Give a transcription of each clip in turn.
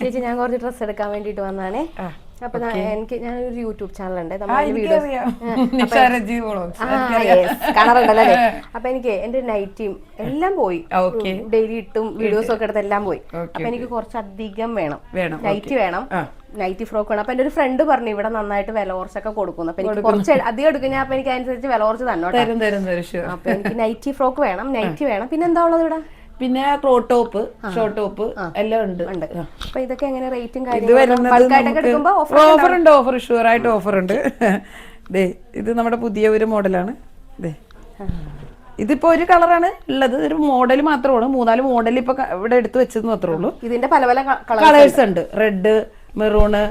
ചേച്ചി ഞാൻ കുറച്ച് ഡ്രസ്സ് എടുക്കാൻ വേണ്ടിട്ട് വന്നാണേ. അപ്പൊ ഞാനൊരു യൂട്യൂബ് ചാനലുണ്ട്, കാണാറുണ്ടല്ലേ. അപ്പൊ എനിക്ക് എന്റെ നൈറ്റിയും എല്ലാം പോയി, ഡെയിലി ഇട്ടും വീഡിയോസും ഒക്കെ എടുത്ത് എല്ലാം പോയി. അപ്പൊ എനിക്ക് കുറച്ചധികം വേണം, നൈറ്റി വേണം, നൈറ്റി ഫ്രോക്ക് വേണം. അപ്പൊ എന്റെ ഒരു ഫ്രണ്ട് പറഞ്ഞു ഇവിടെ നന്നായിട്ട് വില കുറച്ചൊക്കെ കൊടുക്കുന്നു. അപ്പൊ എനിക്ക് കുറച്ച് അധികം എടുക്കും ഞാൻ, അപ്പൊ എനിക്ക് അനുസരിച്ച് വില കുറച്ച് തന്നോട്ടെ. അപ്പൊ എനിക്ക് നൈറ്റി ഫ്രോക്ക് വേണം, നൈറ്റി വേണം. പിന്നെ എന്താ ഉള്ളത് ഇവിടെ? പിന്നെ ക്രോപ്പ് ടോപ്പ്, ഷോർട്ട് ടോപ്പ് എല്ലാം ഉണ്ട്. അപ്പൊ ഇതൊക്കെ എങ്ങനെ റേറ്റും കാര്യങ്ങളും? ഓഫർ ഉണ്ട്, ഓഫർ ഷുവർ ആയിട്ട് ഓഫർ ഉണ്ട്. ഇത് നമ്മുടെ പുതിയ ഒരു മോഡലാണ്. ഇതിപ്പോ ഒരു കളറാണ് ഉള്ളത്, ഒരു മോഡൽ മാത്രമാണ്. 3-4 മോഡൽ ഇപ്പൊ ഇവിടെ എടുത്ത് വെച്ചത് മാത്രമേ ഉള്ളൂ. ഇതിന്റെ പല പല കളേഴ്സ് ഉണ്ട്, റെഡ്, മെറൂണ്,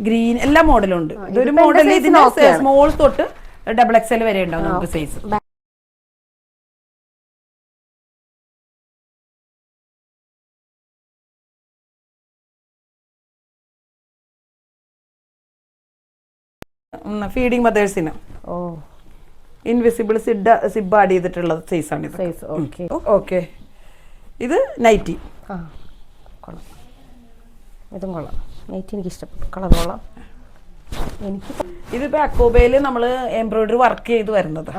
ഗ്രീൻ, എല്ലാ മോഡലും ഉണ്ട്. ഇതൊരു മോഡൽ, ഇതിന് സ്മോൾ തൊട്ട് XXL വരെ ഉണ്ടാവും നമുക്ക് സൈസ്. ഫീഡിങ് മദേഴ്സിന് ഇൻവിസിബിൾ സിബ് ആഡ് ചെയ്തിട്ടുള്ള സൈസാണ് ഇത്. ഓക്കെ, ഇത് നൈറ്റി. ഇതും കൊള്ളാം, നൈറ്റി എനിക്ക് ഇഷ്ടപ്പെട്ടു, കളർ കൊള്ളാം. ഇതിപ്പോ അക്കോബയില് നമ്മള് എംബ്രോയിഡറി വർക്ക് ചെയ്ത് വരുന്നത്,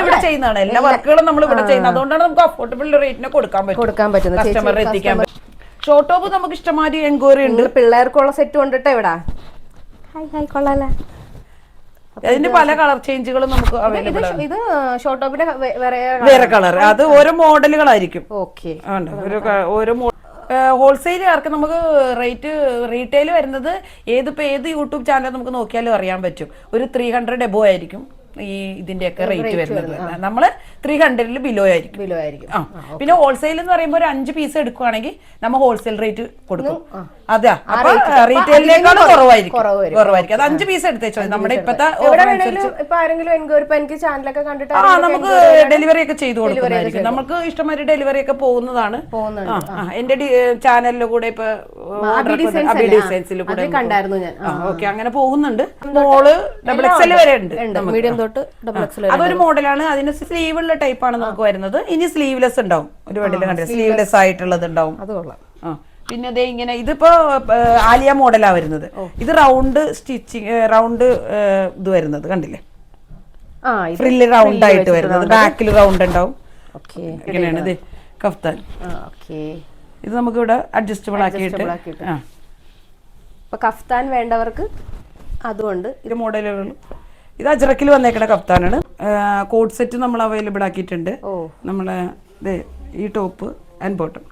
ഇവിടെ ചെയ്യുന്നതാണ്. എല്ലാ വർക്കുകളും നമ്മൾ ഇവിടെ ചെയ്യുന്നത്. അതുകൊണ്ടാണ് നമുക്ക് അഫോർഡബിൾ റേറ്റിന് കൊടുക്കാൻ പറ്റും, കസ്റ്റമർ എത്തിക്കാൻ പറ്റും. ഷോർട്ട് ടോപ്പ് നമുക്ക് ഇഷ്ടമാതിരി എൻക്വയറി ഉണ്ട്. പിള്ളേർക്കുള്ള സെറ്റ് കൊണ്ടിട്ട് ഇവിടെ അതിന്റെ പല കളർ ചേഞ്ചുകളും നമുക്ക് അവൈലബിൾ ആണ്. ഇത് ഷോർട്ട് ടോപ്പിന്റെ വേറെ കളർ, അത് ഓരോ മോഡലുകളായിരിക്കും. ഓരോ ഹോൾസെയിലുകാർക്ക് നമുക്ക് റേറ്റ് റീറ്റെയിൽ വരുന്നത് ഏത് യൂട്യൂബ് ചാനൽ നമുക്ക് നോക്കിയാലും അറിയാൻ പറ്റും. ഒരു 300 എബോ ആയിരിക്കും ഈ ഇതിന്റെയൊക്കെ റേറ്റ് വരുന്നത്. നമ്മള് 300 ബിലോ ആയിരിക്കും. പിന്നെ ഹോൾസെയിൽ എന്ന് പറയുമ്പോൾ ഒരു 5 പീസ് എടുക്കുവാണെങ്കിൽ നമ്മൾ ഹോൾസെയിൽ റേറ്റ് കൊടുക്കും. അതാ, അപ്പൊ റീറ്റെയിലിനേക്കാളും കുറവായിരിക്കും. അത് 5 പീസ് എടുത്തേച്ചോ. നമ്മുടെ ഇപ്പത്തെ നമുക്ക് ഡെലിവറി ഒക്കെ ചെയ്തു കൊടുക്കുന്നതായിരിക്കും. നമുക്ക് ഇഷ്ടമാതിരി ഡെലിവറി ഒക്കെ പോകുന്നതാണ്. എന്റെ ചാനലിൽ കൂടെ ഇപ്പൊ ഡിസൈൻസിൽ കൂടെ ഓക്കെ അങ്ങനെ പോകുന്നുണ്ട്. മോള് XXL വരെ ഉണ്ട്. അതൊരു മോഡലാണ്. അതിന് സ്ലീവ് ഉള്ള ടൈപ്പാണ് നമുക്ക് വരുന്നത്. ഇനി സ്ലീവ്ലെസ് ഉണ്ടാവും, ഒരു വണ്ടിയിൽ കണ്ടില്ല, സ്ലീവ്ലെസ് ആയിട്ടുള്ളത് ഉണ്ടാവും. പിന്നെ അതേ ഇങ്ങനെ, ഇതിപ്പോ ആലിയ മോഡലാ വരുന്നത്. ഇത് റൗണ്ട് സ്റ്റിച്ചിങ്, റൗണ്ട് ഇത് വരുന്നത് കണ്ടില്ലേ, ഫ്രില്ല് റൗണ്ട് ആയിട്ട് വരുന്നത്, ബാക്കിൽ റൗണ്ട് ഉണ്ടാവും. ഇങ്ങനെയാണ് ഇത് കഫ്താൻ. ഇത് നമുക്ക് ഇവിടെ അഡ്ജസ്റ്റബിൾ ആക്കിയിട്ട് കഫ്താൻ വേണ്ടവർക്ക് അതുകൊണ്ട് ഇത് മോഡലുകൾ. ഇത് അജ്രക്കിൽ വന്നേക്കണ കഫ്താനാണ്. കോഡ് സെറ്റ് നമ്മൾ അവൈലബിൾ ആക്കിയിട്ടുണ്ട്. നമ്മളെ ഈ ടോപ്പ് ആൻഡ് ബോട്ടം.